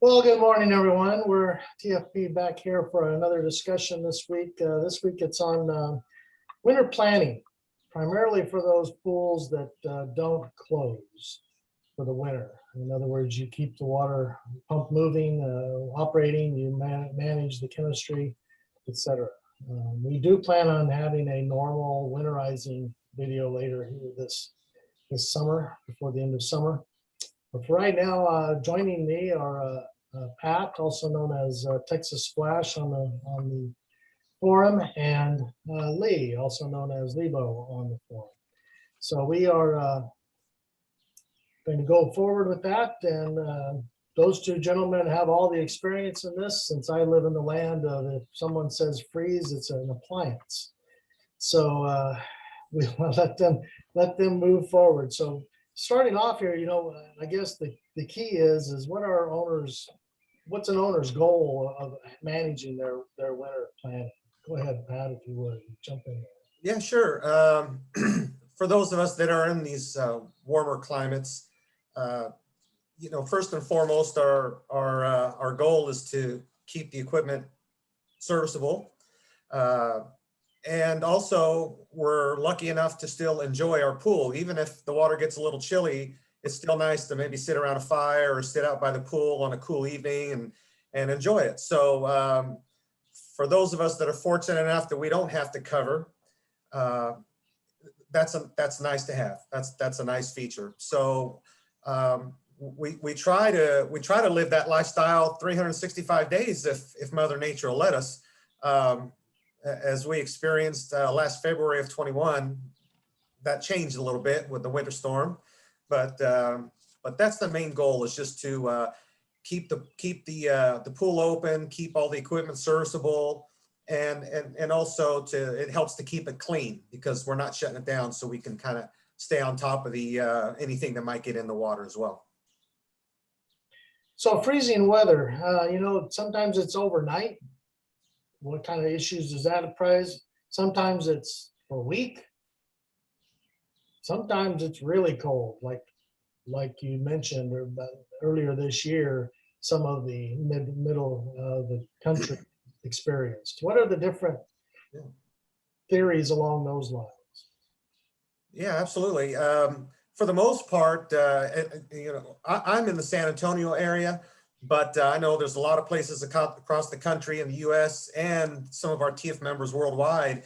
Well, good morning, everyone. We're TFP back here for another discussion this week. This week it's on winter planning, primarily for those pools that don't close for the winter. In other words, you keep the water pump moving, operating, you manage the chemistry, etc. We do plan on having a normal winterizing video later here this summer, before the end of summer. But for right now, joining me are Pat, also known as Texas Splash on the forum, and Lee, also known as Lebo on the forum. So we are going to go forward with that, and those two gentlemen have all the experience in this. Since I live in the land of, if someone says freeze, it's an appliance. So we want to let them move forward. So starting off here, I guess the key is what are owners, what's an owner's goal of managing their winter planning? Go ahead, Pat, if you would jump in there. Yeah, sure. For those of us that are in these warmer climates, uh, first and foremost, our goal is to keep the equipment serviceable, uh, and also we're lucky enough to still enjoy our pool, even if the water gets a little chilly. It's still nice to maybe sit around a fire or sit out by the pool on a cool evening and enjoy it. So for those of us that are fortunate enough that we don't have to cover, uh, that's nice to have. That's a nice feature. So we try to live that lifestyle 365 days if Mother Nature will let us. As we experienced last February of 21, that changed a little bit with the winter storm, but that's the main goal, is just to keep the pool open, keep all the equipment serviceable, and also it helps to keep it clean, because we're not shutting it down, so we can kind of stay on top of the anything that might get in the water as well. So freezing weather, sometimes it's overnight. What kind of issues does that arise? Sometimes it's for a week. Sometimes it's really cold, like you mentioned earlier this year, some of the middle of the country experienced. What are the different theories along those lines? Yeah, absolutely. For the most part, I'm in the San Antonio area, but I know there's a lot of places across the country in the U.S. and some of our TF members worldwide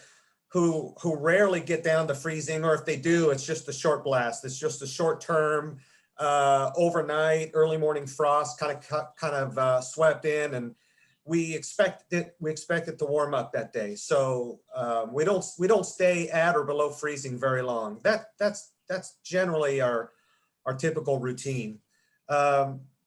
who rarely get down to freezing, or if they do, it's just a short blast. It's just a short term, overnight, early morning frost, kind of swept in, and we expect it to warm up that day. So we don't stay at or below freezing very long. That's generally our typical routine.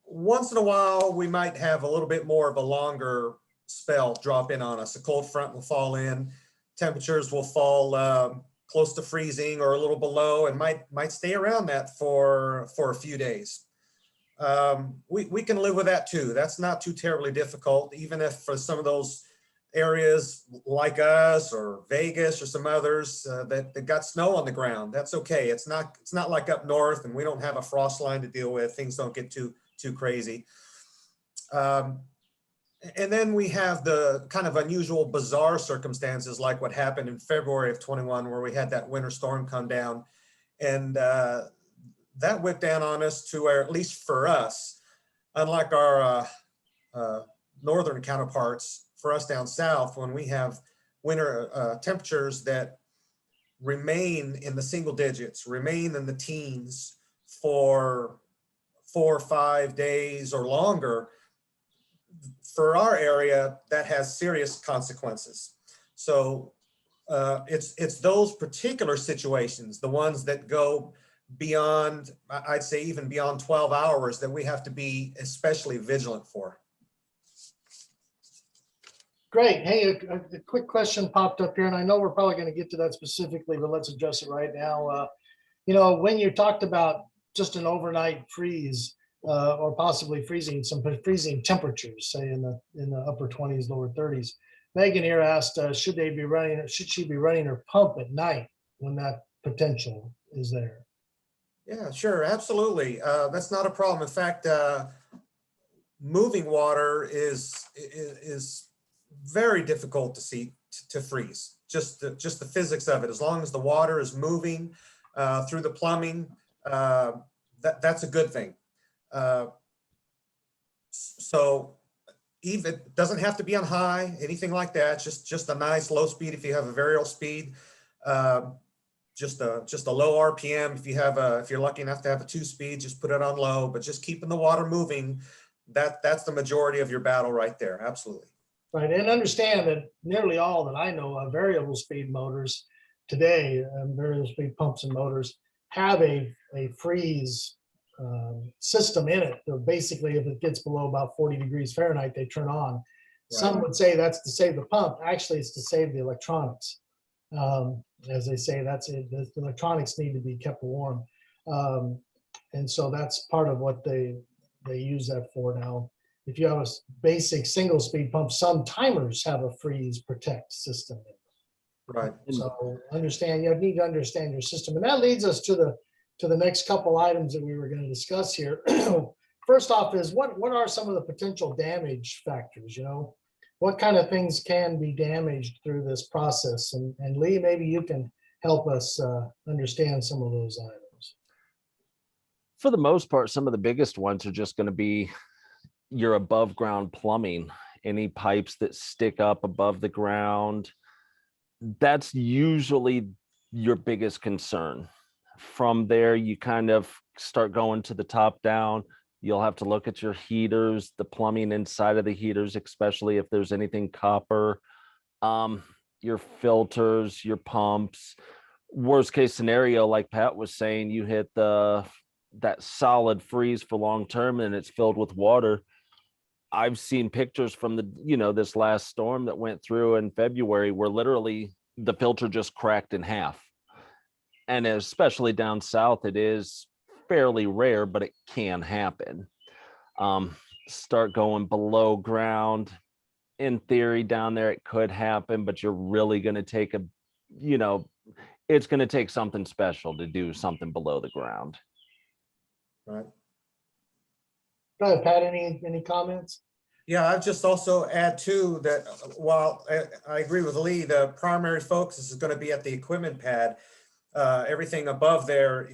Once in a while, we might have a little bit more of a longer spell drop in on us. A cold front will fall in, temperatures will fall close to freezing or a little below, and might stay around that for a few days. We can live with that too. That's not too terribly difficult, even if for some of those areas like us or Vegas or some others that got snow on the ground. That's okay. It's not like up north, and we don't have a frost line to deal with. Things don't get too crazy. And then we have the kind of unusual, bizarre circumstances like what happened in February of 21, where we had that winter storm come down, and that whipped down on us to where, at least for us, unlike our northern counterparts, for us down south, when we have winter temperatures that remain in the single digits, remain in the teens for 4 or 5 days or longer, for our area, that has serious consequences. So it's those particular situations, the ones that go beyond, I'd say even beyond 12 hours, that we have to be especially vigilant for. Great. Hey, a quick question popped up here, and I know we're probably going to get to that specifically, but let's address it right now. When you talked about just an overnight freeze, or possibly freezing temperatures, say in the upper 20s, lower 30s. Megan here asked, should she be running her pump at night when that potential is there? Yeah, sure, absolutely. That's not a problem. In fact, moving water is very difficult to see to freeze. Just the physics of it. As long as the water is moving through the plumbing, that's a good thing. So even it doesn't have to be on high, anything like that. Just a nice low speed if you have a variable speed. Just a low RPM. If you're lucky enough to have a 2-speed, just put it on low. But just keeping the water moving, that's the majority of your battle right there. Absolutely. Right, and understand that nearly all that I know of variable speed motors today, variable speed pumps and motors have a freeze system in it. So basically, if it gets below about 40 degrees Fahrenheit, they turn on. Some would say that's to save the pump. Actually, it's to save the electronics. As they say, that's it. The electronics need to be kept warm, and so that's part of what they use that for now. If you have a basic single speed pump, some timers have a freeze protect system. Right. So understand, you need to understand your system. And that leads us to the next couple items that we were going to discuss here. First off is what are some of the potential damage factors? What kind of things can be damaged through this process? And Lee, maybe you can help us understand some of those items. For the most part, some of the biggest ones are just going to be your above ground plumbing, any pipes that stick up above the ground. That's usually your biggest concern. From there, you kind of start going to the top down. You'll have to look at your heaters, the plumbing inside of the heaters, especially if there's anything copper, your filters, your pumps. Worst case scenario, like Pat was saying, you hit that solid freeze for long term and it's filled with water. I've seen pictures from this last storm that went through in February where literally the filter just cracked in half. And especially down south, it is fairly rare, but it can happen. Start going below ground. In theory, down there, it could happen, but you're really going to take it's going to take something special to do something below the ground. Right. Go ahead, Pat, any comments? Yeah, I'd just also add too that while I agree with Lee, the primary focus is going to be at the equipment pad. Everything above there,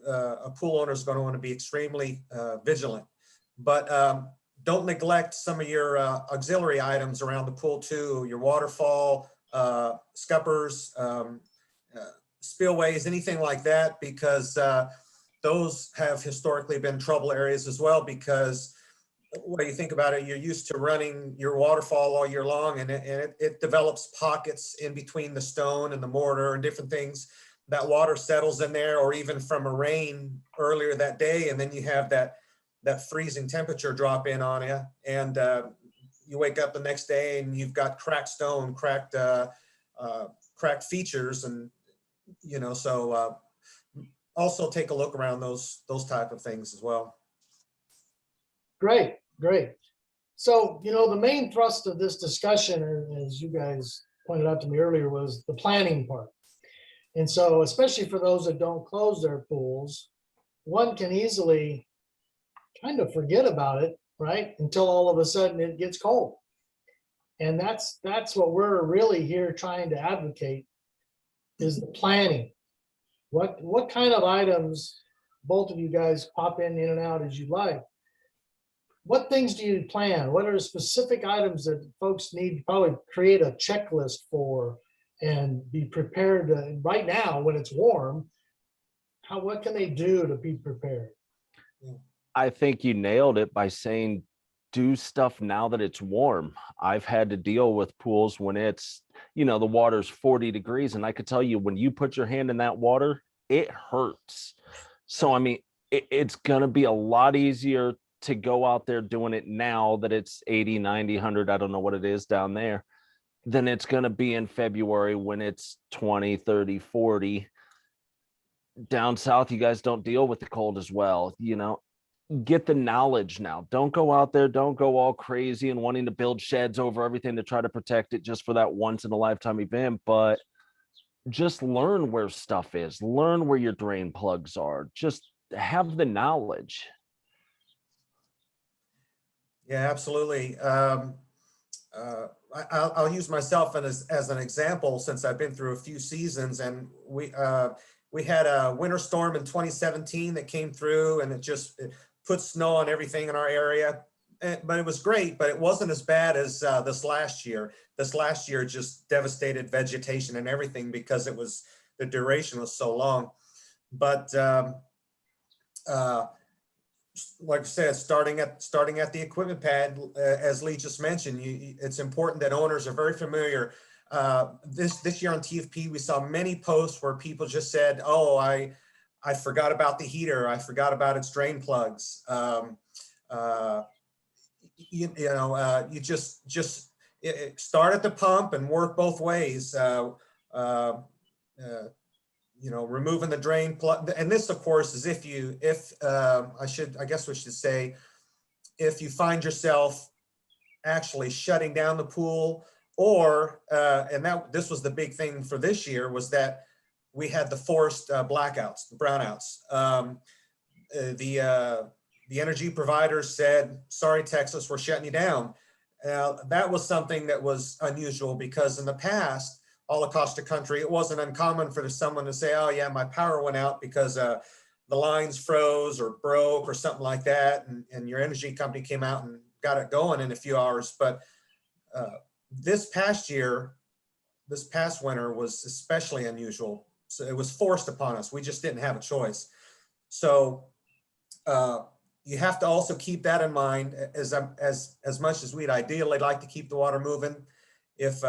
a pool owner is going to want to be extremely vigilant. But don't neglect some of your auxiliary items around the pool too, your waterfall, scuppers, spillways, anything like that, because those have historically been trouble areas as well, because when you think about it, you're used to running your waterfall all year long, and it develops pockets in between the stone and the mortar and different things. That water settles in there, or even from a rain earlier that day, and then you have that freezing temperature drop in on you, and you wake up the next day and you've got cracked stone, cracked features, and so also take a look around those type of things as well. Great. So, the main thrust of this discussion, as you guys pointed out to me earlier, was the planning part. And so, especially for those that don't close their pools, one can easily kind of forget about it, right? Until all of a sudden it gets cold. And that's what we're really here trying to advocate, is the planning. What kind of items, both of you guys pop in and out as you like. What things do you plan? What are specific items that folks need to probably create a checklist for and be prepared right now when it's warm? What can they do to be prepared? I think you nailed it by saying do stuff now that it's warm. I've had to deal with pools when it's, the water's 40 degrees. And I could tell you, when you put your hand in that water, it hurts. So, I mean, it's going to be a lot easier to go out there doing it now that it's 80, 90, 100, I don't know what it is down there, than it's going to be in February when it's 20, 30, 40. Down south, you guys don't deal with the cold as well. Get the knowledge now. Don't go out there. Don't go all crazy and wanting to build sheds over everything to try to protect it just for that once in a lifetime event. But just learn where stuff is. Learn where your drain plugs are. Just have the knowledge. Yeah, absolutely. I'll use myself as an example since I've been through a few seasons, and we had a winter storm in 2017 that came through, and it put snow on everything in our area. But it was great, but it wasn't as bad as this last year. This last year just devastated vegetation and everything because the duration was so long. But uh, like I said, starting at the equipment pad, as Lee just mentioned, it's important that owners are very familiar. This year on TFP, we saw many posts where people just said, "Oh, I forgot about the heater. I forgot about its drain plugs." Uh, you start at the pump and work both ways. Uh, removing the drain plug, and this, of course, is I guess we should say, if you find yourself actually shutting down the pool, or and that this was the big thing for this year, was that we had the forced blackouts, brownouts. The energy providers said, "Sorry, Texas, we're shutting you down." That was something that was unusual because in the past, all across the country, it wasn't uncommon for someone to say, "Oh yeah, my power went out because the lines froze or broke or something like that," and your energy company came out and got it going in a few hours. But uh, this past winter was especially unusual. So it was forced upon us. We just didn't have a choice. So uh, you have to also keep that in mind as much as we'd ideally like to keep the water moving. If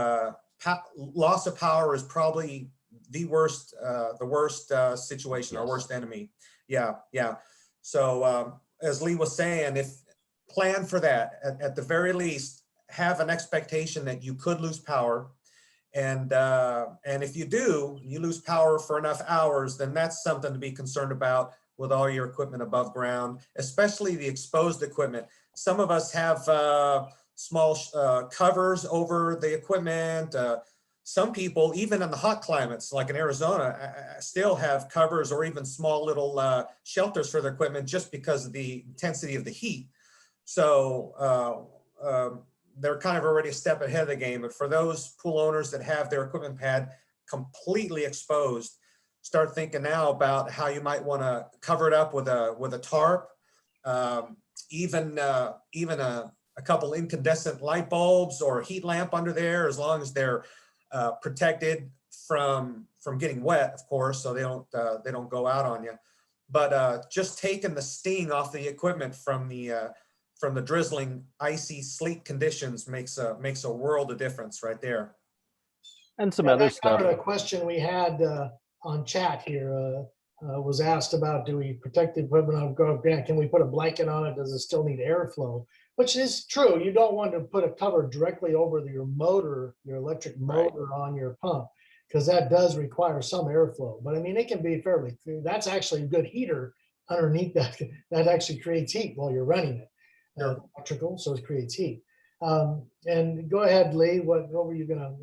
loss of power is probably the worst situation, our Yes. worst enemy. Yeah, yeah. So as Lee was saying, if plan for that at the very least, have an expectation that you could lose power, and if you do, you lose power for enough hours, then that's something to be concerned about with all your equipment above ground, especially the exposed equipment. Some of us have small covers over the equipment. Some people, even in the hot climates, like in Arizona, still have covers or even small little shelters for their equipment just because of the intensity of the heat. So they're kind of already a step ahead of the game. But for those pool owners that have their equipment pad completely exposed, start thinking now about how you might want to cover it up with a tarp, even a couple incandescent light bulbs or a heat lamp under there, as long as they're protected from getting wet, of course, so they don't go out on you. But just taking the sting off the equipment from the drizzling, icy, sleet conditions makes a world of difference right there. And some Yeah, other that stuff. covered a question we had on chat here. Was asked about, do we protect the equipment on ground? Can we put a blanket on it? Does it still need airflow? Which is true. You don't want to put a cover directly over your motor, your electric Right. motor on your pump, because that does require some airflow. But I mean, it can be fairly clear. That's actually a good heater underneath that. That actually creates heat while you're running it. Sure. Electrical, so it creates heat. And go ahead, Lee. What were you gonna?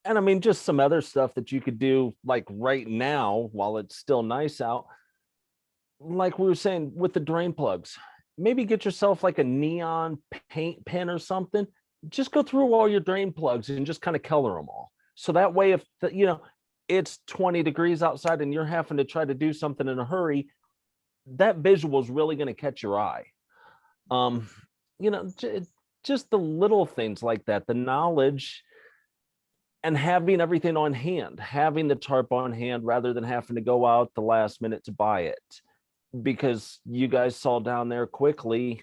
And I mean, just some other stuff that you could do, like right now, while it's still nice out. Like we were saying with the drain plugs, maybe get yourself like a neon paint pen or something. Just go through all your drain plugs and just kind of color them all. So that way, if it's 20 degrees outside and you're having to try to do something in a hurry, that visual is really going to catch your eye. Um, just the little things like that, the knowledge and having everything on hand, having the tarp on hand rather than having to go out the last minute to buy it. Because you guys saw down there quickly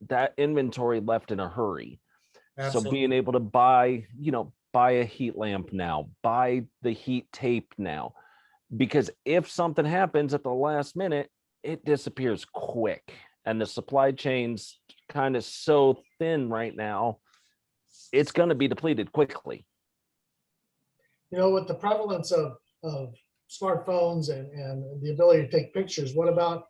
that inventory left in a hurry. Absolutely. So being able to buy a heat lamp now, buy the heat tape now, because if something happens at the last minute, it disappears quick. And the supply chain's kind of so thin right now, it's going to be depleted quickly. With the prevalence of smartphones and the ability to take pictures, what about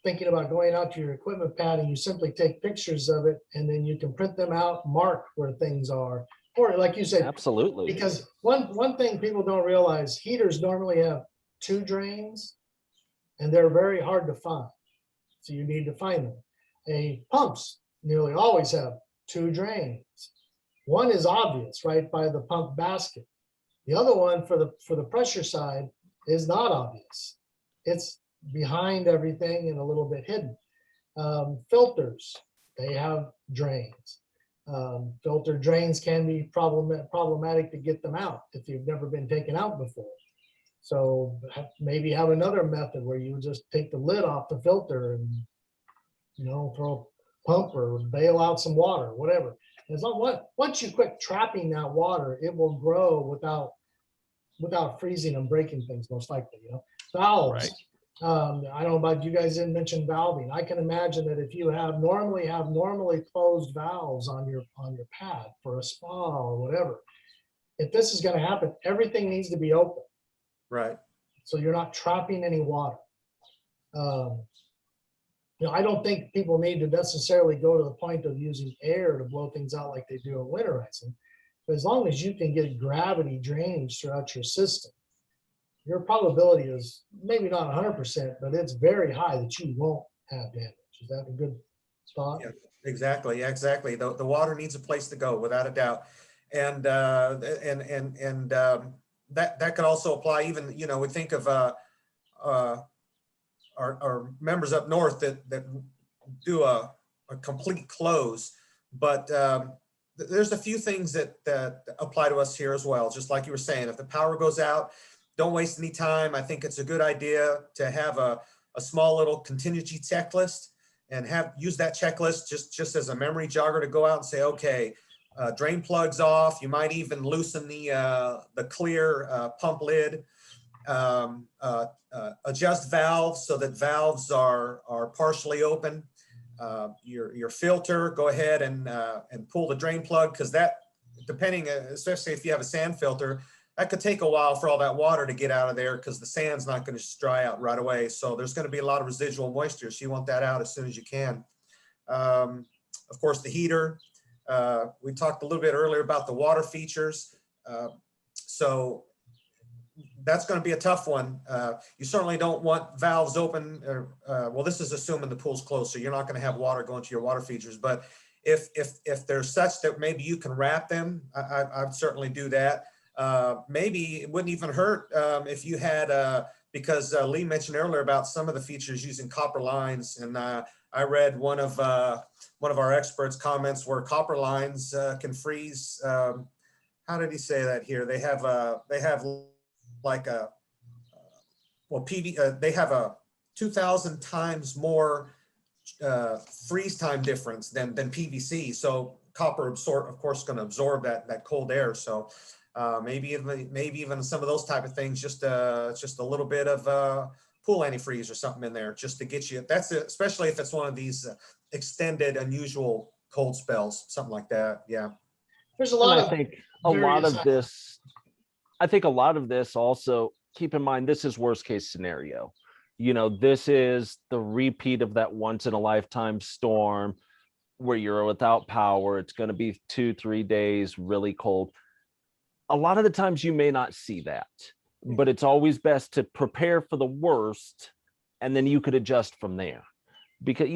thinking about going out to your equipment pad and you simply take pictures of it and then you can print them out, mark where things are, or like you said, Absolutely. because one thing people don't realize, heaters normally have two drains and they're very hard to find. So you need to find them. Pumps nearly always have two drains. One is obvious right by the pump basket. The other one for the pressure side is not obvious. It's behind everything and a little bit hidden. Filters, they have drains. Filter drains can be problematic to get them out if you've never been taken out before. So maybe have another method where you just take the lid off the filter and, throw a pump or bail out some water, whatever. As long once you quit trapping that water, it will grow without freezing and breaking things, most likely. Valves. Right. I don't know about you guys, didn't mention valving. I can imagine that if you normally closed valves on your pad for a spa or whatever, if this is going to happen, everything needs to be open. Right. So you're not trapping any water. I don't think people need to necessarily go to the point of using air to blow things out like they do in winterizing. But as long as you can get gravity drainage throughout your system, your probability is maybe not 100%, but it's very high that you won't have damage. Is that a good thought? Yeah, exactly. Yeah, exactly. The water needs a place to go, without a doubt. And that could also apply. Even we think of our members up north that do a complete close, but there's a few things that apply to us here as well. Just like you were saying, if the power goes out, don't waste any time. I think it's a good idea to have a small little contingency checklist and use that checklist just as a memory jogger to go out and say, okay, drain plugs off. You might even loosen the clear pump lid. Adjust valves so that valves are partially open. Your filter, go ahead and pull the drain plug, because that, depending, especially if you have a sand filter, that could take a while for all that water to get out of there, because the sand's not going to just dry out right away. So there's going to be a lot of residual moisture. So you want that out as soon as you can. Of course, the heater. We talked a little bit earlier about the water features. So that's going to be a tough one. You certainly don't want valves open. Well, this is assuming the pool's closed, so you're not going to have water going to your water features. But if they're such that maybe you can wrap them, I would certainly do that. Maybe it wouldn't even hurt if you had, because Lee mentioned earlier about some of the features using copper lines, and I read one of our experts' comments where copper lines can freeze. How did he say that here? They have like a they have a 2,000 times more freeze time difference than PVC. So copper of course going to absorb that cold air. So maybe even some of those type of things, just a little bit of pool antifreeze or something in there, just to get you. That's it, especially if it's one of these extended, unusual cold spells, something like that. Yeah. There's a lot And of. I think a lot various- of this, I think a lot of this also, keep in mind, this is worst case scenario. This is the repeat of that once in a lifetime storm where you're without power. It's going to be 2-3 days, really cold. A lot of the times you may not see that, but it's always best to prepare for the worst, and then you could adjust from there. Because,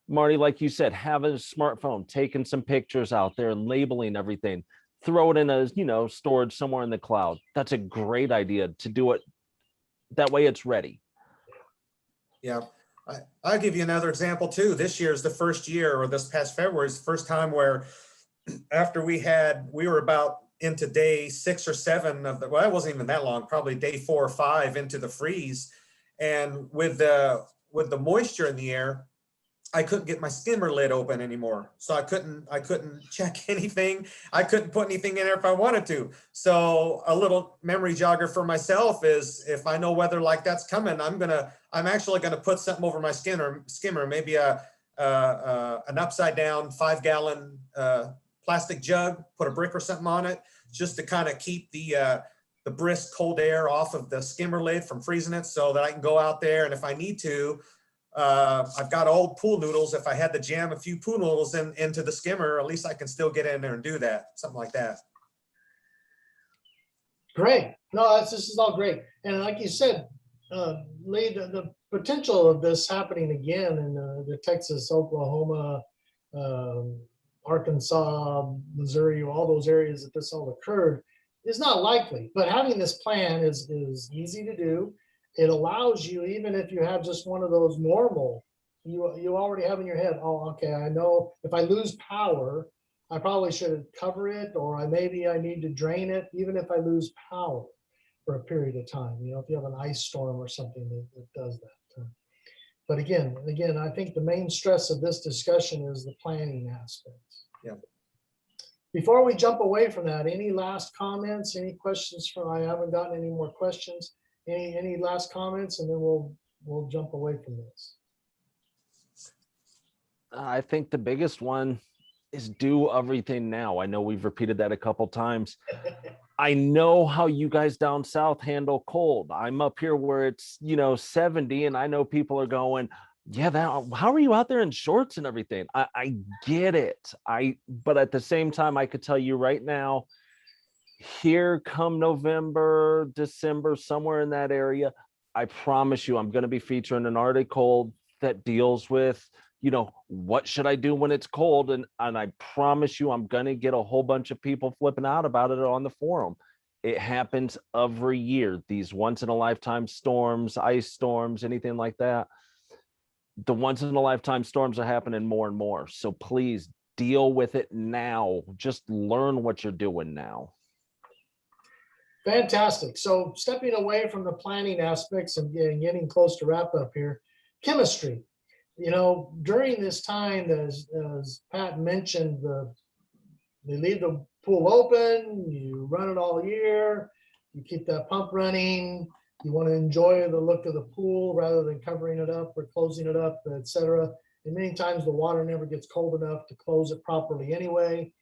Marty, like you said, having a smartphone, taking some pictures out there, labeling everything, throw it in a, storage somewhere in the cloud. That's a great idea to do it. That way it's ready. Yeah. I'll give you another example too. This year is the first year, or this past February is the first time where after we were about into day 6 or 7 of well, it wasn't even that long, probably day 4 or 5 into the freeze. And with the moisture in the air, I couldn't get my skimmer lid open anymore. So I couldn't check anything. I couldn't put anything in there if I wanted to. So a little memory jogger for myself is, if I know weather like that's coming, I'm actually gonna put something over my skimmer, maybe an upside down 5-gallon plastic jug, put a brick or something on it, just to kind of keep the brisk cold air off of the skimmer lid from freezing it, so that I can go out there, and if I need to, I've got old pool noodles. If I had to jam a few pool noodles into the skimmer, at least I can still get in there and do that, something like that. Great. No, this is all great. And like you said, Lee, the potential of this happening again in the Texas, Oklahoma, Arkansas, Missouri, all those areas that this all occurred, is not likely. But having this plan is easy to do. It allows you, even if you have just one of those normal, you already have in your head, oh, okay, I know if I lose power, I probably should cover it, or maybe I need to drain it, even if I lose power for a period of time. You know, if you have an ice storm or something that does that. But again, I think the main stress of this discussion is the planning aspect. Yeah. Before we jump away from that, any last comments, any questions from, I haven't gotten any more questions. Any last comments, and then we'll jump away from this. I think the biggest one is do everything now. I know we've repeated that a couple times. I know how you guys down south handle cold. I'm up here where it's, 70, and I know people are going, yeah, how are you out there in shorts and everything? I get it. But at the same time, I could tell you right now, here come November, December, somewhere in that area, I promise you, I'm going to be featuring an article that deals with, what should I do when it's cold? And I promise you, I'm going to get a whole bunch of people flipping out about it on the forum. It happens every year. These once in a lifetime storms, ice storms, anything like that. The once in a lifetime storms are happening more and more. So please deal with it now. Just learn what you're doing now. Fantastic. So stepping away from the planning aspects and getting close to wrap up here, chemistry. During this time, as Pat mentioned, they leave the pool open, you run it all year, you keep that pump running, you want to enjoy the look of the pool rather than covering it up or closing it up, etc. And many times the water never gets cold enough to close it properly anyway.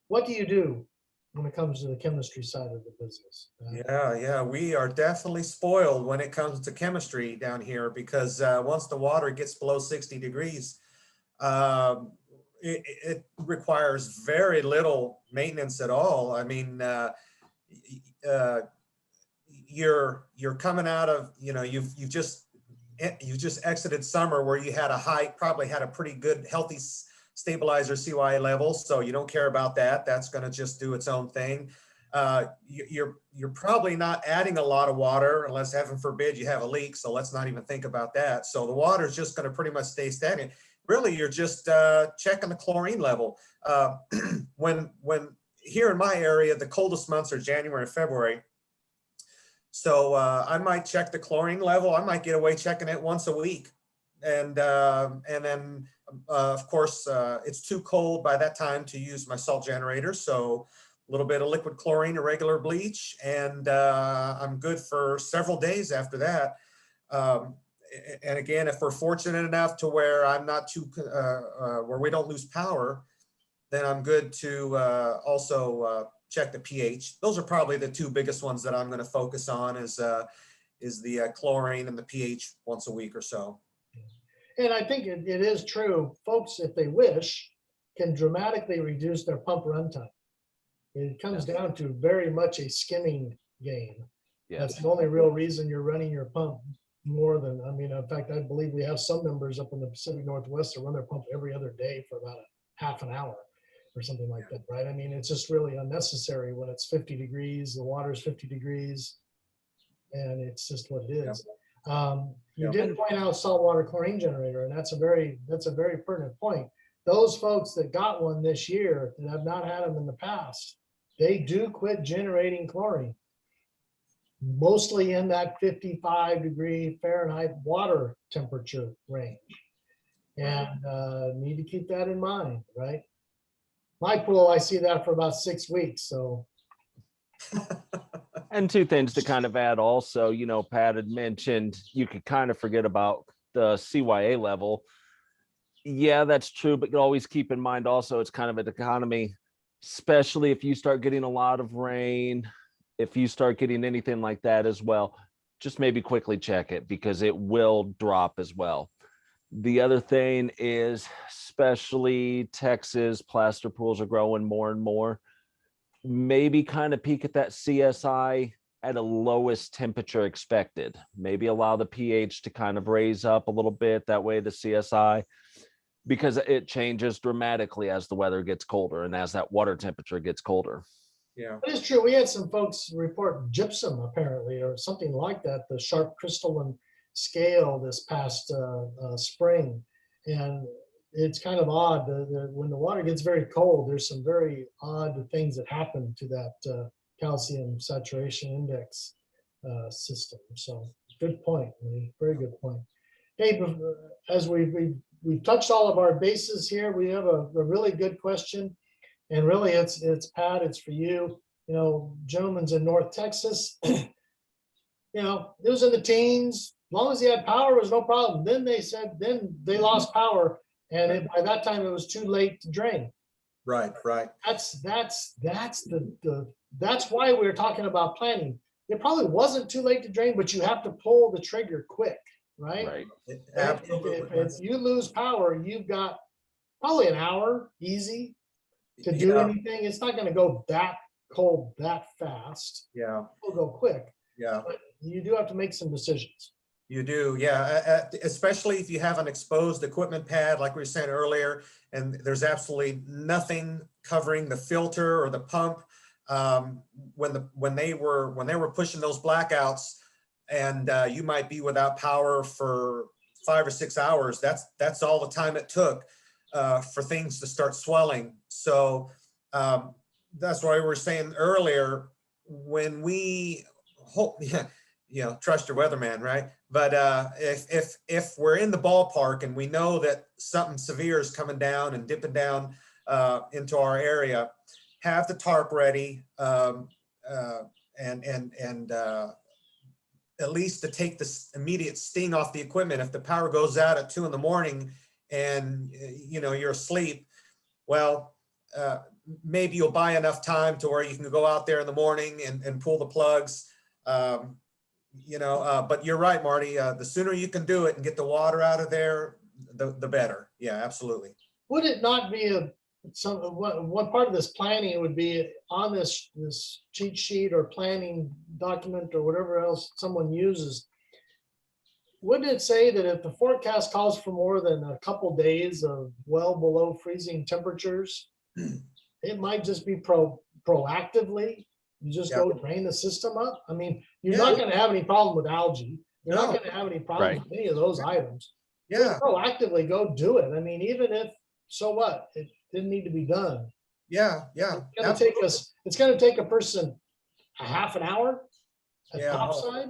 What do you do when it comes to the chemistry side of the business? Yeah, we are definitely spoiled when it comes to chemistry down here, because once the water gets below 60 degrees, it requires very little maintenance at all. I mean, you're coming out of, you've just exited summer where you had a hike, probably had a pretty good healthy stabilizer CYA level, so you don't care about that. That's going to just do its own thing. You're probably not adding a lot of water unless, heaven forbid, you have a leak. So let's not even think about that. So the water is just going to pretty much stay stagnant. Really, you're just checking the chlorine level. When here in my area, the coldest months are January and February. So I might check the chlorine level. I might get away checking it once a week, and then. Of course, it's too cold by that time to use my salt generator. So a little bit of liquid chlorine, a regular bleach, and I'm good for several days after that. And again, if we're fortunate enough to where I'm not too, where we don't lose power, then I'm good to also check the pH. Those are probably the two biggest ones that I'm going to focus on is the chlorine and the pH once a week or so. And I think it is true. Folks, if they wish, can dramatically reduce their pump runtime. It comes down to very much a skimming game. Yes. That's the only real reason you're running your pump more than, in fact, I believe we have some members up in the Pacific Northwest that run their pump every other day for about a half an hour or something like that, right? It's just really unnecessary when it's 50 degrees, the water's 50 degrees, and it's just what it is. You did point out saltwater chlorine generator, and that's a very pertinent point. Those folks that got one this year that have not had them in the past, they do quit generating chlorine, mostly in that 55-degree Fahrenheit water temperature range. And need to keep that in mind, right? My pool, I see that for about 6 weeks, so. And two things to kind of add also, Pat had mentioned you could kind of forget about the CYA level. Yeah, that's true, but you always keep in mind also it's kind of an economy, especially if you start getting a lot of rain, if you start getting anything like that as well, just maybe quickly check it because it will drop as well. The other thing is, especially Texas, plaster pools are growing more and more. Maybe kind of peak at that CSI at a lowest temperature expected. Maybe allow the pH to kind of raise up a little bit. That way the CSI because it changes dramatically as the weather gets colder and as that water temperature gets colder. Yeah. It is true. We had some folks report gypsum apparently, or something like that, the sharp crystalline scale this past spring. And it's kind of odd when the water gets very cold, there's some very odd things that happen to that calcium saturation index system. So good point, Lee. Very good point. Hey, as we've touched all of our bases here, we have a really good question. And really, it's Pat, it's for you. You know, gentleman's in North Texas. You know, it was in the teens. As long as he had power, it was no problem. Then they lost power, and by that time it was too late to drain. Right. That's why we're talking about planning. It probably wasn't too late to drain, but you have to pull the trigger quick, right? Right. If you lose power, you've got probably an hour easy to do anything. It's not going to go that cold that fast. Yeah. It'll go quick. Yeah. But you do have to make some decisions. You do, yeah. Especially if you have an exposed equipment pad, like we were saying earlier, and there's absolutely nothing covering the filter or the pump. When they were pushing those blackouts, and you might be without power for 5 or 6 hours. That's all the time it took for things to start swelling. So that's why we were saying earlier, when we hope, trust your weatherman, right? But if we're in the ballpark and we know that something severe is coming down and dipping down into our area, have the tarp ready, and at least to take this immediate sting off the equipment. If the power goes out at 2 a.m. and you're asleep, well, maybe you'll buy enough time to where you can go out there in the morning and pull the plugs. But you're right, Marty. The sooner you can do it and get the water out of there, the better. Yeah, absolutely. Would it not be one part of this planning would be on this cheat sheet or planning document or whatever else someone uses? Wouldn't it say that if the forecast calls for more than a couple days of well below freezing temperatures, it might just be proactively, you just go drain the system up? I mean, you're not going to have any problem with algae. You're not going to have any problem with any of those items. Yeah. Proactively go do it. I mean, even if, so what? It didn't need to be done. Yeah. It's going to take a person a half an hour at Yeah. topside.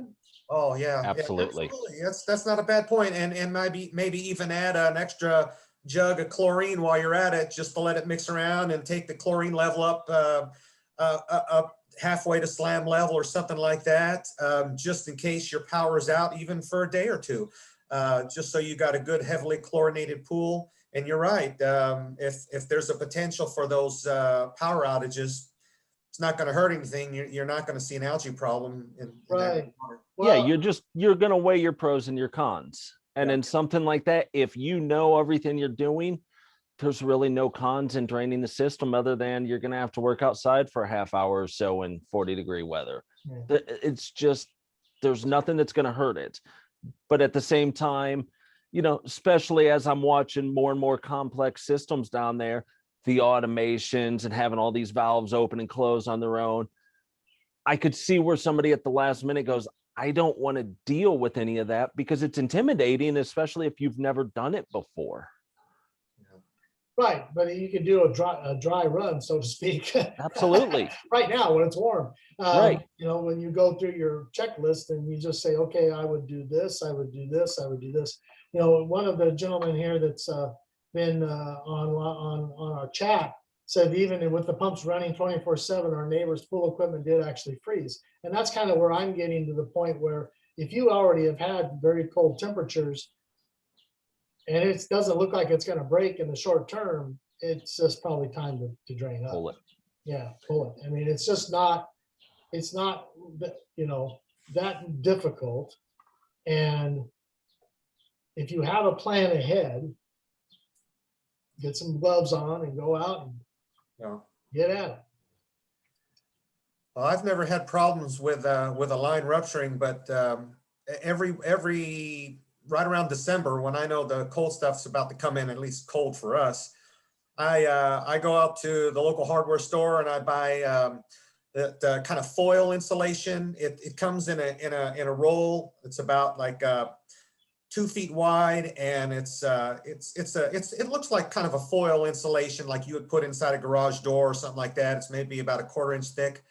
Oh yeah, Absolutely. That's not a bad point. And maybe even add an extra jug of chlorine while you're at it, just to let it mix around and take the chlorine level up halfway to slam level or something like that, just in case your power's out even for a day or two, just so you got a good heavily chlorinated pool. And you're right, if there's a potential for those power outages, it's not going to hurt anything. You're not going to see an algae problem in Right. water. Yeah, you're going to weigh your pros and your cons. And in something like that, if you know everything you're doing, there's really no cons in draining the system other than you're going to have to work outside for a half hour or so in 40-degree weather. Yeah. It's just, there's nothing that's going to hurt it. But at the same time, especially as I'm watching more and more complex systems down there, the automations and having all these valves open and close on their own, I could see where somebody at the last minute goes, I don't want to deal with any of that because it's intimidating, especially if you've never done it before. Right, but you could do a dry run, so to speak. Absolutely. Right now when it's warm. Right. When you go through your checklist and you just say, okay, I would do this, I would do this, I would do this. One of the gentlemen here that's been on our chat said even with the pumps running 24/7, our neighbor's pool equipment did actually freeze. And that's kind of where I'm getting to the point where if you already have had very cold temperatures and it doesn't look like it's going to break in the short term, it's just probably time to drain up. Pull it. Yeah, pull it. I mean, it's not that difficult. And if you have a plan ahead, get some gloves on and go out and get at it. Well, I've never had problems with a line rupturing, but every right around December, when I know the cold stuff's about to come in, at least cold for us, I go out to the local hardware store and I buy the kind of foil insulation. It comes in a roll. It's about like 2 feet wide, and it looks like kind of a foil insulation like you would put inside a garage door or something like that. It's maybe about a 1/4 inch thick.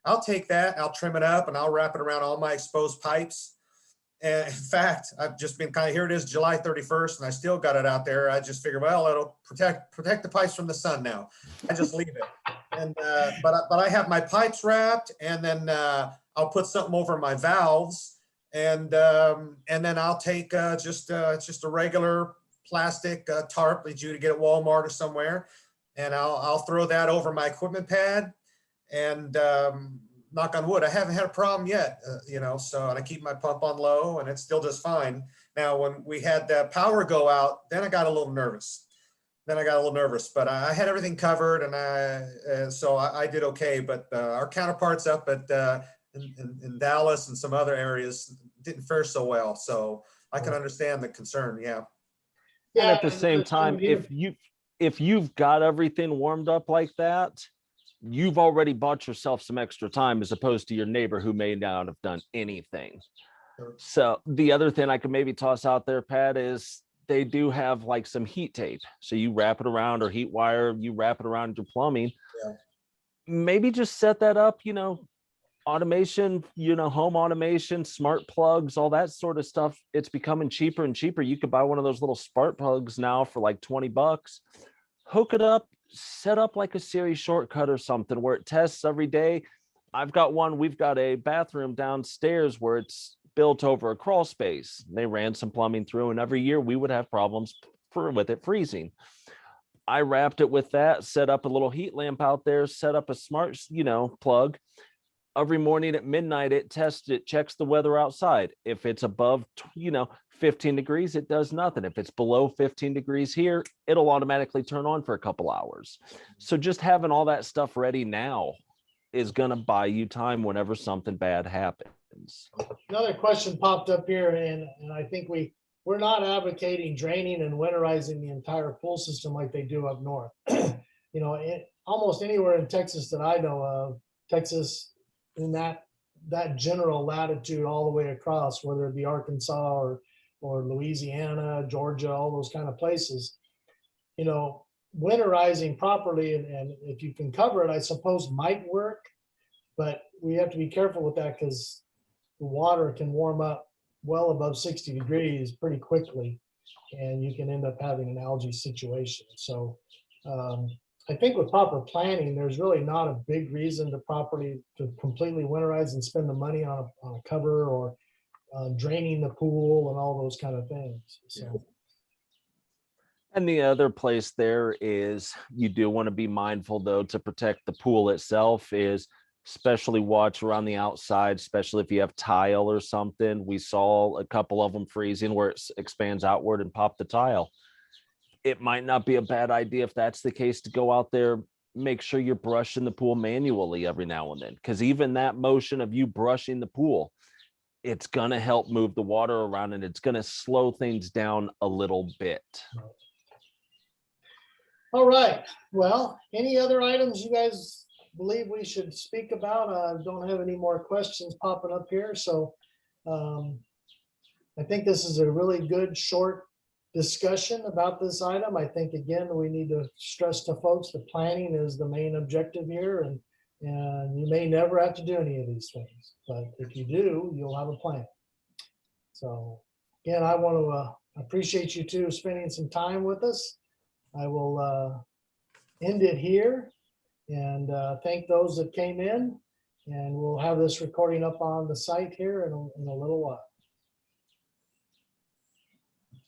I'll take that, I'll trim it up, and I'll wrap it around all my exposed pipes. And in fact, I've just been kind of, here it is, July 31st, and I still got it out there. I just figured, well, it'll protect the pipes from the sun now. I just leave it. And but I have my pipes wrapped, and then I'll put something over my valves, and then I'll take just a regular plastic tarp that you get at Walmart or somewhere, and I'll throw that over my equipment pad, and knock on wood, I haven't had a problem yet, so, and I keep my pump on low and it still does fine. Now, when we had the power go out, then I got a little nervous. But I had everything covered, and so I did okay. But our counterparts up at in Dallas and some other areas didn't fare so well. So I can understand the concern. Yeah. And at the same time, if you've got everything warmed up like that, you've already bought yourself some extra time as opposed to your neighbor who may not have done anything. Sure. So the other thing I could maybe toss out there, Pat, is they do have like some heat tape. So you wrap it around, or heat wire, you wrap it around your plumbing. Yeah. Maybe just set that up, automation, home automation, smart plugs, all that sort of stuff. It's becoming cheaper and cheaper. You could buy one of those little smart plugs now for like $20. Hook it up, set up like a series shortcut or something where it tests every day. I've got one, we've got a bathroom downstairs where it's built over a crawl space. They ran some plumbing through, and every year we would have problems with it freezing. I wrapped it with that, set up a little heat lamp out there, set up a smart, plug. Every morning at midnight, it tests it, checks the weather outside. If it's above, 15 degrees, it does nothing. If it's below 15 degrees here, it'll automatically turn on for a couple hours. So just having all that stuff ready now is going to buy you time whenever something bad happens. Another question popped up here, and I think we're not advocating draining and winterizing the entire pool system like they do up north. Almost anywhere in Texas that I know of, Texas in that general latitude all the way across, whether it be Arkansas or Louisiana, Georgia, all those kind of places, winterizing properly and if you can cover it, I suppose might work, but we have to be careful with that because the water can warm up well above 60 degrees pretty quickly, and you can end up having an algae situation. So I think with proper planning, there's really not a big reason to completely winterize and spend the money on a cover or draining the pool and all those kind of things. So. And the other place there is you do want to be mindful, though, to protect the pool itself, is especially watch around the outside, especially if you have tile or something. We saw a couple of them freezing where it expands outward and pop the tile. It might not be a bad idea if that's the case to go out there, make sure you're brushing the pool manually every now and then, because even that motion of you brushing the pool, it's going to help move the water around and it's going to slow things down a little bit. All right. Well, any other items you guys believe we should speak about? I don't have any more questions popping up here. So I think this is a really good short discussion about this item. I think, again, we need to stress to folks that planning is the main objective here, and you may never have to do any of these things, but if you do, you'll have a plan. So again, I want to appreciate you two spending some time with us. I will end it here and thank those that came in, and we'll have this recording up on the site here in a little while.